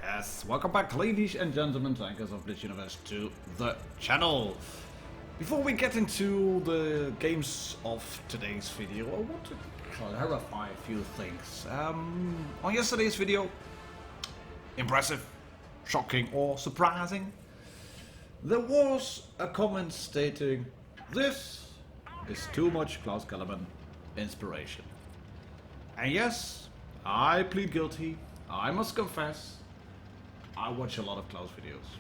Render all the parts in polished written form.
Yes, welcome back ladies and gentlemen, tankers of Blitz Universe to the channel. Before we get into the games of today's video, I want to clarify a few things. On yesterday's video, impressive, shocking or surprising, there was a comment stating, "This is too much Klaus Kellerman inspiration." And yes, I plead guilty. I must confess, I watch a lot of Klaus videos.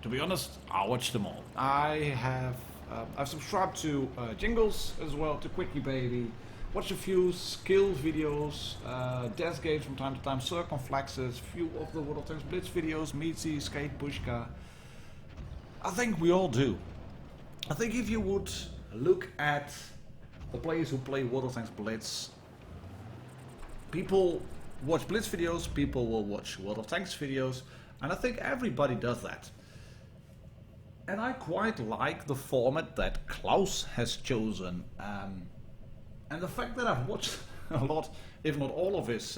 To be honest, I watch them all. I've subscribed to Jingles as well, to Quickie Baby. Watch a few skill videos, death games from time to time, circumflexes, few of the World of Tanks Blitz videos, Meatsy, Skate, Pushka. I think we all do. I think if you would look at the players who play World of Tanks Blitz, people watch Blitz videos, people will watch World of Tanks videos, and I think everybody does that. And I quite like the format that Klaus has chosen, and the fact that I've watched a lot, if not all of his,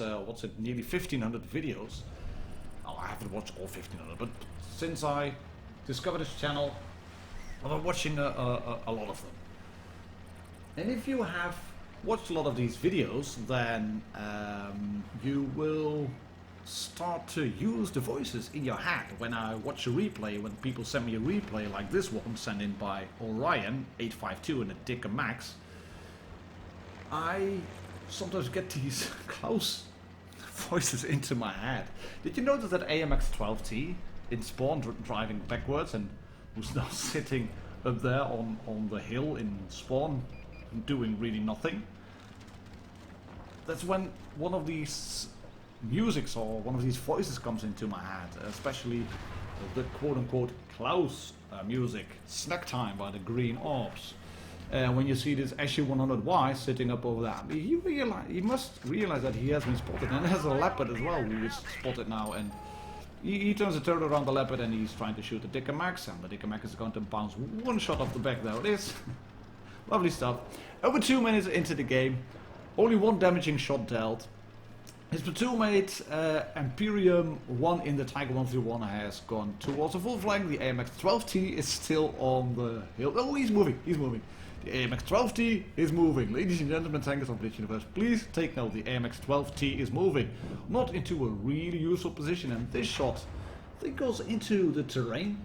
nearly 1500 videos. Oh, I haven't watched all 1500, but since I discovered his channel, I've been watching a lot of them. And if you have watched a lot of these videos, then you will start to use the voices in your head. When I watch a replay, when people send me a replay like this one sent in by Orion852 and a Dickermax, I sometimes get these Klaus voices into my head. Did you notice that AMX12T in Spawn driving backwards and who's now sitting up there on the hill in Spawn doing really nothing? That's when one of these musics or one of these voices comes into my head, especially the quote-unquote Klaus music, Snack Time by the Green Orbs. When you see this SU-100Y sitting up over there, you must realize that he has been spotted, and there's a leopard as well who is spotted now, and he turns the turret around the leopard and he's trying to shoot the Dickermax, and the Dickermax is going to bounce one shot off the back. There it is. Lovely stuff. Over 2 minutes into the game, only one damaging shot dealt. His platoon mate, Imperium 1 in the Tiger 131, has gone towards a full flank. The AMX-12T is still on the hill. Oh, he's moving, he's moving. The AMX-12T is moving. Ladies and gentlemen, tankers of Blitz Universe, please take note, the AMX-12T is moving. Not into a really useful position, and this shot, I think, goes into the terrain,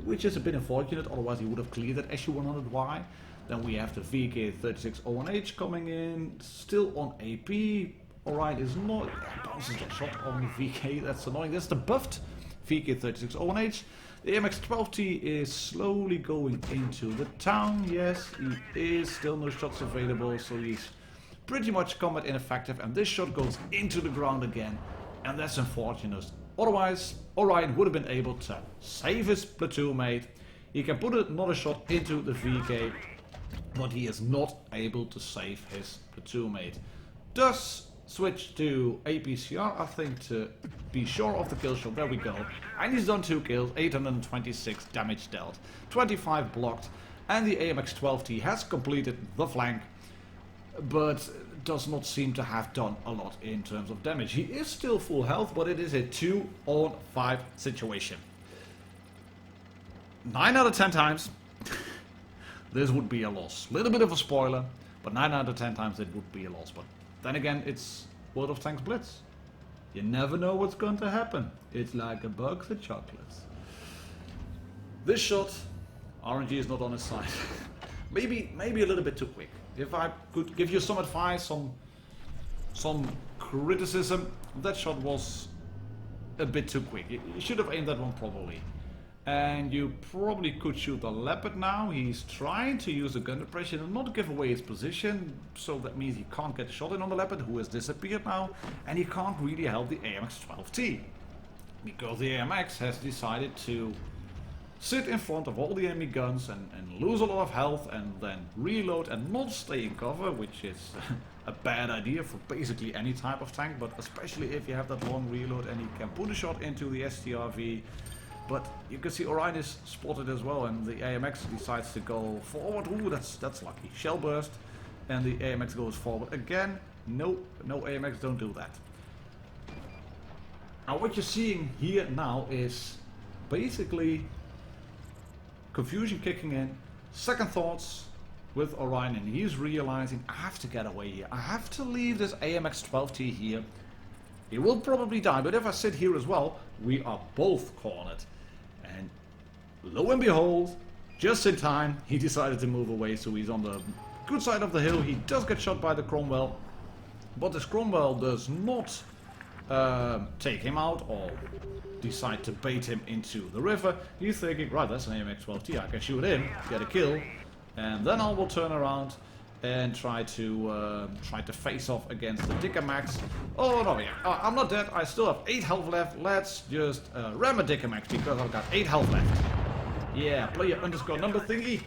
which is a bit unfortunate, otherwise he would have cleared that SU-100Y. Then we have the VK3601H coming in, still on AP. Alright, is not bounces the shot on the VK, that's annoying. That's the buffed VK3601H. The AMX-12T is slowly going into the town. Yes, he is, still no shots available, so he's pretty much combat ineffective, and this shot goes into the ground again, and that's unfortunate. Otherwise, Orion would have been able to save his platoon mate. He can put another shot into the VK, but he is not able to save his platoon mate. Thus, switch to APCR, I think, to be sure of the kill shot. There we go. And he's done 2 kills, 826 damage dealt, 25 blocked, and the AMX-12T has completed the flank, but does not seem to have done a lot in terms of damage. He is still full health, but it is a 2-on-5 situation. 9 out of 10 times, this would be a loss. Little bit of a spoiler, but 9 out of 10 times it would be a loss. But then again, it's World of Tanks Blitz. You never know what's going to happen. It's like a box of chocolates. This shot, RNG is not on his side. maybe a little bit too quick. If I could give you some advice, some criticism, that shot was a bit too quick. You should have aimed that one properly. And you probably could shoot the leopard now. He's trying to use the gun depression and not give away his position, so that means he can't get a shot in on the leopard, who has disappeared now, and he can't really help the AMX-12T, because the AMX has decided to sit in front of all the enemy guns and lose a lot of health, and then reload and not stay in cover, which is a bad idea for basically any type of tank, but especially if you have that long reload and he can put a shot into the STRV. But you can see Orion is spotted as well, and the AMX decides to go forward. Ooh, that's lucky. Shell burst, and the AMX goes forward again. No AMX don't do that. Now what you're seeing here now is basically confusion kicking in, second thoughts with Orion, and he's realizing, I have to get away here. I have to leave this AMX-12T here. He will probably die, but if I sit here as well, we are both cornered. And lo and behold, just in time, he decided to move away, so he's on the good side of the hill. He does get shot by the Cromwell, but this Cromwell does not take him out or decide to bait him into the river. He's thinking, right, that's an AMX-12T, I can shoot him, get a kill, and then I will turn around and try to face off against the Dickermax. Oh no, yeah, I'm not dead, I still have 8 health left. Let's just ram a Dickermax because I've got 8 health left. Yeah, player underscore number thingy,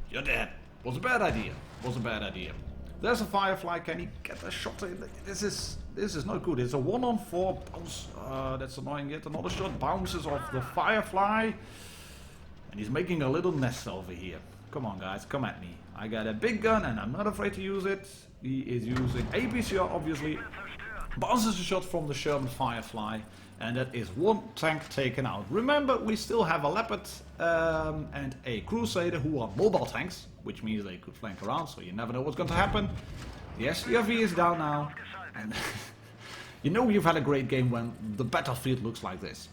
you're dead. Was a bad idea, was a bad idea. There's a Firefly, can he get a shot in? This is not good. It's a 1-on-4 bounce. That's annoying. Yet another shot bounces off the Firefly. And he's making a little nest over here. Come on guys, come at me. I got a big gun and I'm not afraid to use it. He is using APCR obviously. Bounces a shot from the Sherman Firefly. And that is 1 tank taken out. Remember, we still have a Leopard and a Crusader who are mobile tanks, which means they could flank around, so you never know what's going to happen. The SCRV is down now, and you know you've had a great game when the battlefield looks like this.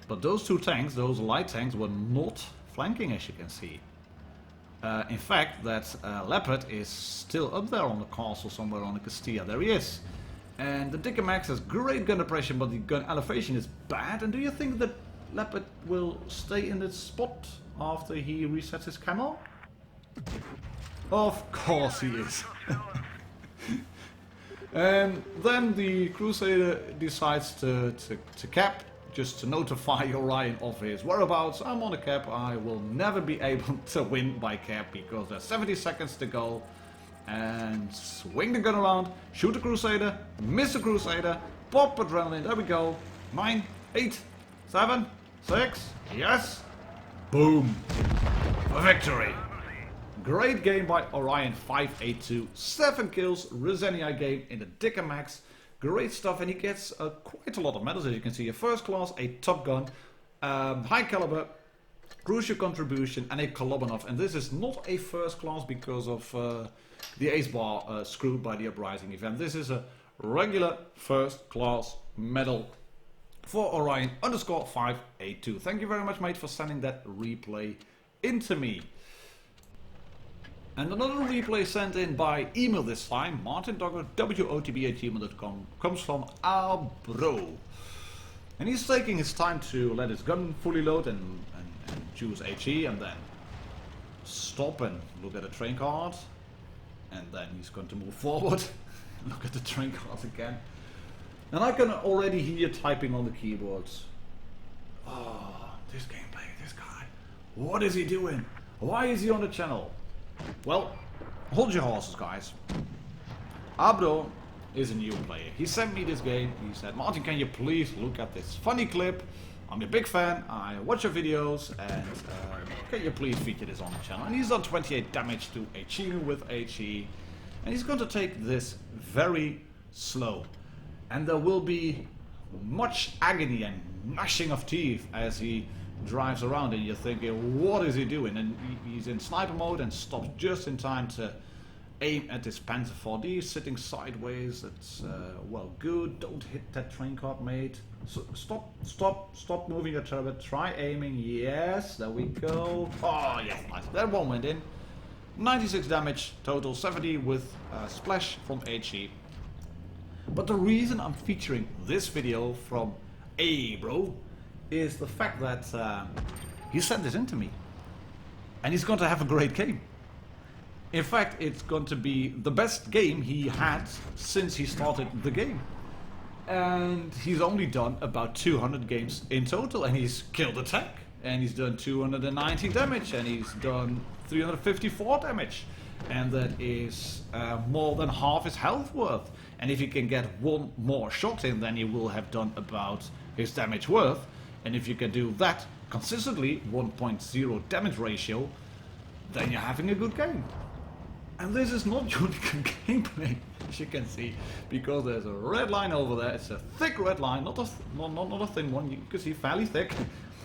But those 2 tanks, those light tanks, were not flanking, as you can see. In fact, that Leopard is still up there on the castle somewhere on the Castilla. There he is. And the Dickermax has great gun depression, but the gun elevation is bad. And do you think that Leopard will stay in this spot after he resets his camo? Of course he is. And then the Crusader decides to cap, just to notify Orion of his whereabouts. I'm on a cap, I will never be able to win by cap because there's 70 seconds to go. And swing the gun around, shoot the Crusader, miss the Crusader, pop adrenaline, there we go. 9, 8, 7, 6, yes, boom, for victory. Great game by Orion 582, 7 kills, Resenia game in the Dickermax. Great stuff, and he gets quite a lot of medals, as you can see. A first class, a Top Gun, high caliber, crucial contribution, and a Kolobanov. And this is not a first class because of the ace bar screwed by the uprising event. This is a regular first class medal for Orion underscore 582. Thank you very much, mate, for sending that replay into me. And another replay sent in by email this time, martindoggerwotb@gmail.com, comes from our bro. And he's taking his time to let his gun fully load and choose HE, and then stop and look at the train card. And then he's going to move forward. Look at the train cards again. And I can already hear typing on the keyboards. Oh, this gameplay, this guy. What is he doing? Why is he on the channel? Well, hold your horses, guys. Abdo is a new player. He sent me this game. He said, Martin, can you please look at this funny clip? I'm a big fan. I watch your videos, and can you please feature this on the channel? And he's done 28 damage to a Chinu with HE, and he's going to take this very slow. And there will be much agony and gnashing of teeth as he drives around, and you're thinking, what is he doing? And he's in sniper mode and stops just in time to aim at this Panzer 4D sitting sideways. That's well, good. Don't hit that train card, mate. So stop moving your turret. Try aiming. Yes, there we go. Oh yes, nice. That one went in. 96 damage total, 70 with splash from HE. But the reason I'm featuring this video from bro is the fact that he sent this in to me, and he's going to have a great game. In fact, it's going to be the best game he had since he started the game. And he's only done about 200 games in total, and he's killed a tank, and he's done 290 damage, and he's done 354 damage. And that is more than half his health worth. And if he can get one more shot in, then he will have done about his damage worth. And if you can do that consistently, 1.0 damage ratio, then you're having a good game. And this is not Unicum gameplay, as you can see, because there's a red line over there. It's a thick red line, not a thin one. You can see fairly thick.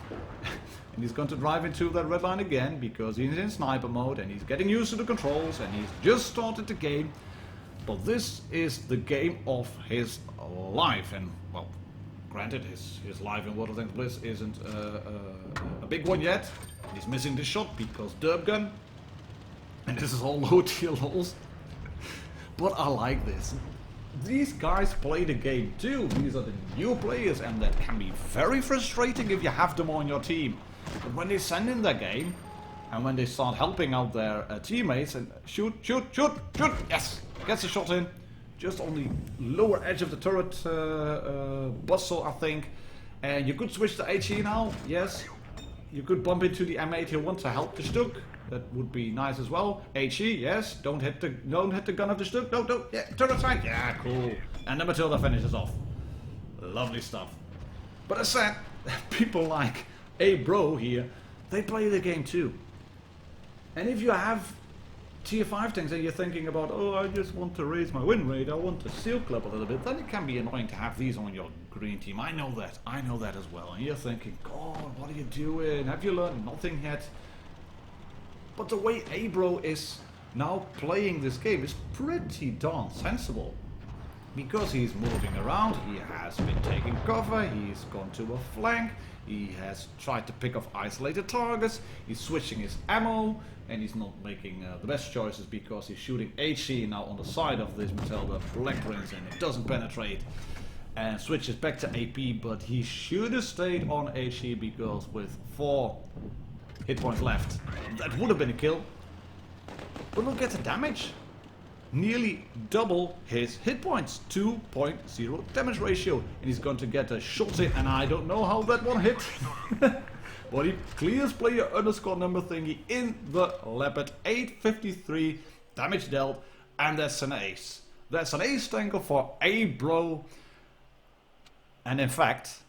And he's going to drive into that red line again because he's in sniper mode and he's getting used to the controls and he's just started the game. But this is the game of his life, and well, granted, his life in World of Tanks Blitz isn't a big one yet. He's missing the shot because derp gun. And this is all low tier lols. But I like this. These guys play the game too. These are the new players, and that can be very frustrating if you have them on your team. But when they send in their game, and when they start helping out their teammates and shoot, yes, gets a shot in. Just on the lower edge of the turret bustle, I think. And you could switch to HE now, yes. You could bump into the M801 to help the Stuk. That would be nice as well. HE, yes. Don't hit the gun of the Stuk. No. Yeah, turret side. Yeah, cool. And the Matilda finishes off. Lovely stuff. But as said, people like Bro here, they play the game too. And if you have tier 5 tanks and you're thinking about, oh, I just want to raise my win rate, I want to seal club a little bit, then it can be annoying to have these on your green team. I know that as well. And you're thinking, God, what are you doing? Have you learned nothing yet? But the way Abro is now playing this game is pretty darn sensible. Because he's moving around, he has been taking cover, he's gone to a flank, he has tried to pick off isolated targets, he's switching his ammo, and he's not making the best choices because he's shooting HE now on the side of this Matilda Black Prince and it doesn't penetrate. And switches back to AP, but he should have stayed on HE because with 4 hit points left, that would have been a kill. But look at the damage. Nearly double his hit points, 2.0 damage ratio, and he's going to get a shot in, and I don't know how that one hit. But he clears player underscore number thingy in the leopard, 853 damage dealt, and that's an ace. That's an ace tanker for Abro, and in fact,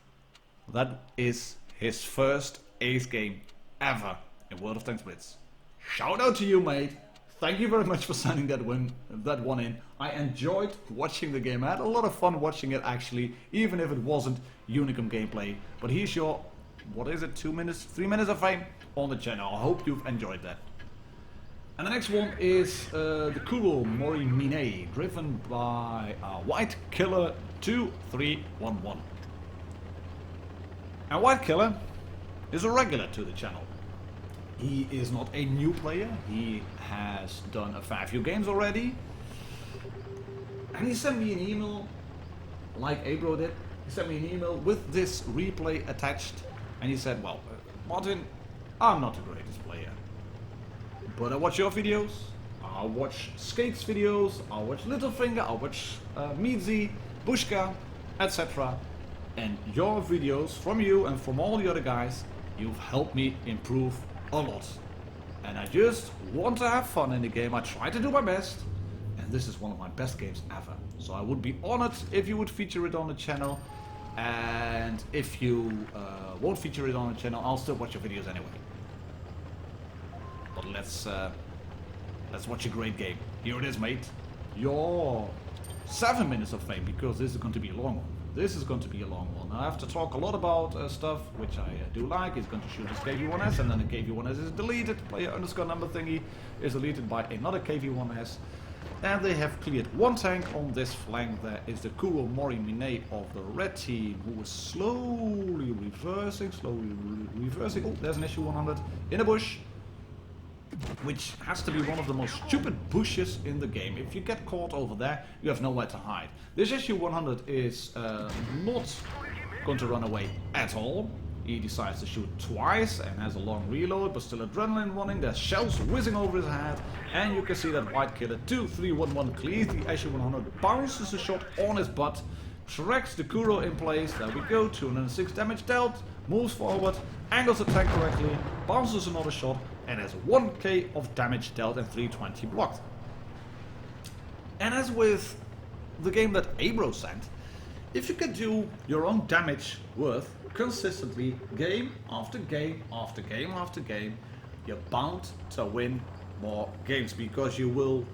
that is his first ace game ever in World of Tanks Blitz. Shout out to you, mate. Thank you very much for sending that one in. I enjoyed watching the game. I had a lot of fun watching it actually, even if it wasn't Unicum gameplay. But here's your, what is it, 3 minutes of fame on the channel. I hope you've enjoyed that. And the next one is the Kuro Mori Mine, driven by White Killer 2311. And White Killer is a regular to the channel. He is not a new player, he has done a fair few games already. And he sent me an email, like Abro did. He sent me an email with this replay attached. And he said, well, Martin, I'm not the greatest player. But I watch your videos, I watch Skate's videos, I watch Littlefinger, I watch Midzi, Bushka, etc. And your videos from you and from all the other guys, you've helped me improve a lot. And I just want to have fun in the game. I try to do my best, and this is one of my best games ever. So I would be honored if you would feature it on the channel, and if you won't feature it on the channel, I'll still watch your videos anyway. But let's watch a great game. Here it is, mate. Your 7 minutes of fame, because this is going to be a long one. This is going to be a long one. I have to talk a lot about stuff which I do like. He's going to shoot his KV-1S, and then the KV-1S is deleted. Player underscore number thingy is deleted by another KV-1S. And they have cleared one tank on this flank. There is the Kuro Mori Mine of the red team, who is slowly reversing. Oh, there's an issue 100 in a bush, which has to be one of the most stupid bushes in the game. If you get caught over there, you have nowhere to hide. This issue 100 is not going to run away at all. He decides to shoot twice and has a long reload, but still adrenaline running. There's shells whizzing over his head, and you can see that White Killer 2311 clears the issue 100, bounces a shot on his butt, tracks the Kuro in place. There we go, 206 damage dealt, moves forward, angles the tank correctly, bounces another shot, and has 1k of damage dealt and 320 blocked. And as with the game that Abro sent, if you can do your own damage worth consistently, game after game after game after game, you're bound to win more games, because you will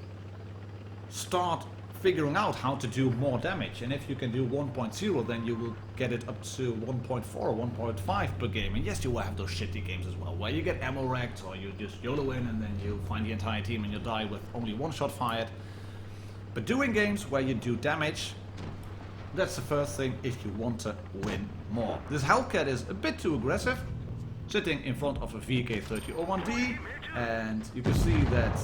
start figuring out how to do more damage, and if you can do 1.0, then you will get it up to 1.4 or 1.5 per game. And yes, you will have those shitty games as well, where you get ammo wrecked, or you just YOLO in and then you find the entire team and you die with only one shot fired. But doing games where you do damage, that's the first thing if you want to win more. This Hellcat is a bit too aggressive, sitting in front of a VK3001D, and you can see that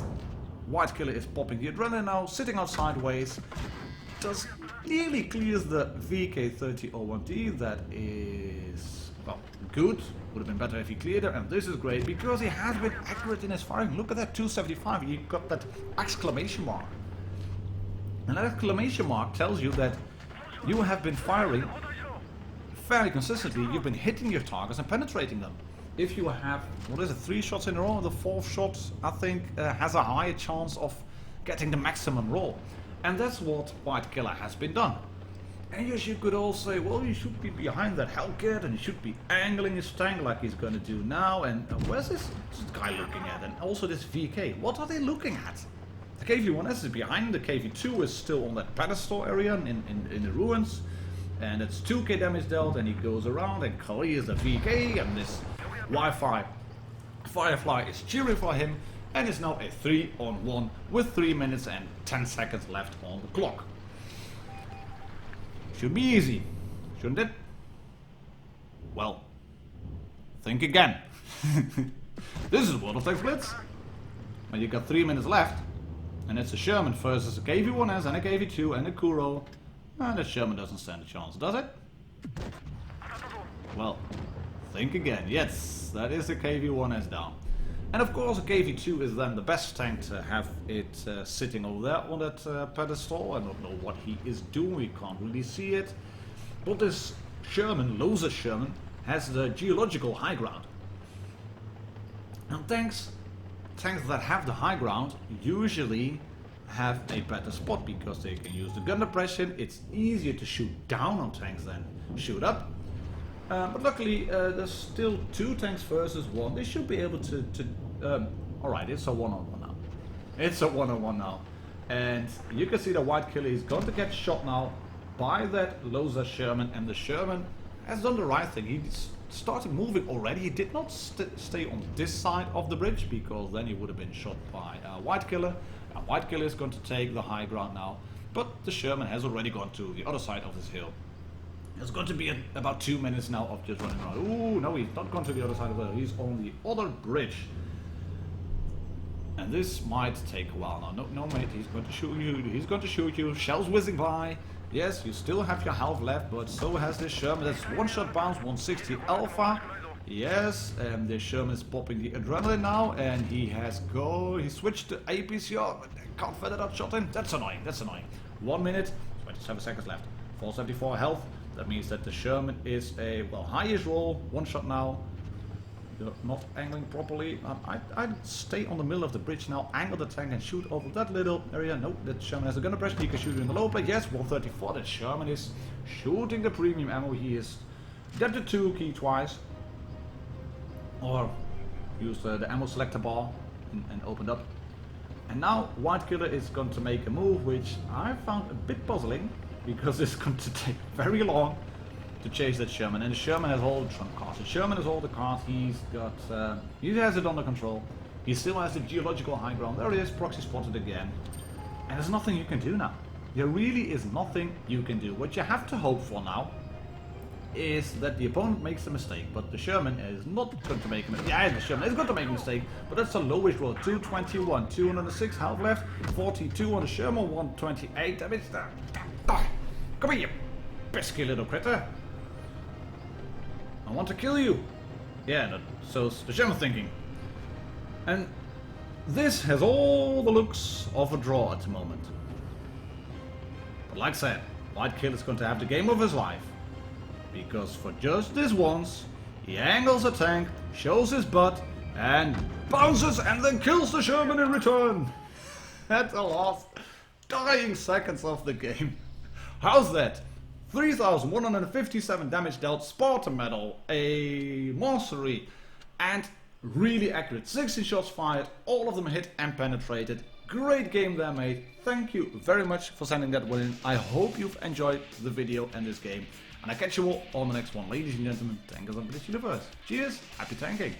White Killer is popping the adrenaline now, sitting out sideways, does nearly clears the VK3001D. That is, well, good. Would have been better if he cleared it, and this is great because he has been accurate in his firing. Look at that 275, he got that exclamation mark. And that exclamation mark tells you that you have been firing fairly consistently, you've been hitting your targets and penetrating them. If you have, what is it, 3 shots in a row, the 4th shot, I think, has a higher chance of getting the maximum roll. And that's what White Killer has been done. And yes, you could all say, well, you should be behind that Hellcat and you should be angling his tank like he's going to do now. And where's this guy looking at? And also this VK, what are they looking at? The KV-1S is behind, the KV-2 is still on that pedestal area in the ruins. And it's 2k damage dealt, and he goes around and clears the VK, and this Wi-Fi Firefly is cheering for him, and it's now a 3-on-1 with 3 minutes and 10 seconds left on the clock. Should be easy, shouldn't it? Well, think again. This is World of Tanks Blitz. When you got 3 minutes left, and it's a Sherman versus a KV-1S and a KV-2 and a Kuro, and the Sherman doesn't stand a chance, does it? Well, think again. Yes, that is a KV-1S down. And of course a KV-2 is then the best tank to have it sitting over there on that pedestal. I don't know what he is doing, we can't really see it. But this Sherman, Loser Sherman, has the geological high ground. And tanks that have the high ground usually have a better spot because they can use the gun depression. It's easier to shoot down on tanks than shoot up. But luckily there's still 2 tanks versus 1. They should be able to alright, it's a 1-on-1 now. It's a 1-on-1 now. And you can see the White Killer is going to get shot now by that Loser Sherman, and the Sherman has done the right thing. He started moving already. He did not stay on this side of the bridge, because then he would have been shot by White Killer. White Killer is going to take the high ground now, but the Sherman has already gone to the other side of this hill. It's going to be about 2 minutes now of just running around. Ooh, no, he's not gone to the other side of the hill. He's on the other bridge. And this might take a while now. No, mate, he's going to shoot you. He's going to shoot you. Shells whizzing by. Yes, you still have your health left, but so has this Sherman. That's 1-shot bounce, 160 alpha. Yes, and the Sherman is popping the adrenaline now, and he switched to APCR, but can't fit that shot in. That's annoying, that's annoying. 1 minute, 27 seconds left. 474 health. That means that the Sherman is a, well, highest roll, 1 shot now. You're not angling properly. I'd stay on the middle of the bridge now, angle the tank and shoot over that little area. No, that Sherman has a gun depression. He can shoot in the low plate. Yes, 134. That Sherman is shooting the premium ammo. He is dead to 2 key twice. Or use the ammo selector bar and opened up. And now White Killer is going to make a move which I found a bit puzzling, because it's going to take very long to chase that Sherman. And the Sherman has all the trump cards. The Sherman has all the cards. He's got, he has it under control. He still has the geological high ground. There it is, proxy spotted again. And there's nothing you can do now. There really is nothing you can do. What you have to hope for now is that the opponent makes a mistake, but the Sherman is not going to make a mistake. Yeah, the Sherman is going to make a mistake, but that's the lowest roll. 221, 206 health left, 42 on the Sherman, 128 damage. Die! Come here, you pesky little critter! I want to kill you! Yeah, so's the Sherman thinking. And this has all the looks of a draw at the moment. But like I said, White Killer is going to have the game of his life. Because for just this once, he angles a tank, shows his butt, and bounces and then kills the Sherman in return. At the last dying seconds of the game. How's that? 3,157 damage dealt, Spartan medal, a monstery, and Really accurate. 16 shots fired, all of them hit and penetrated. Great game there, mate. Thank you very much for sending that one in. I hope you've enjoyed the video and this game. And I catch you all on the next one. Ladies and gentlemen, tankers of Blitz Universe. Cheers, happy tanking.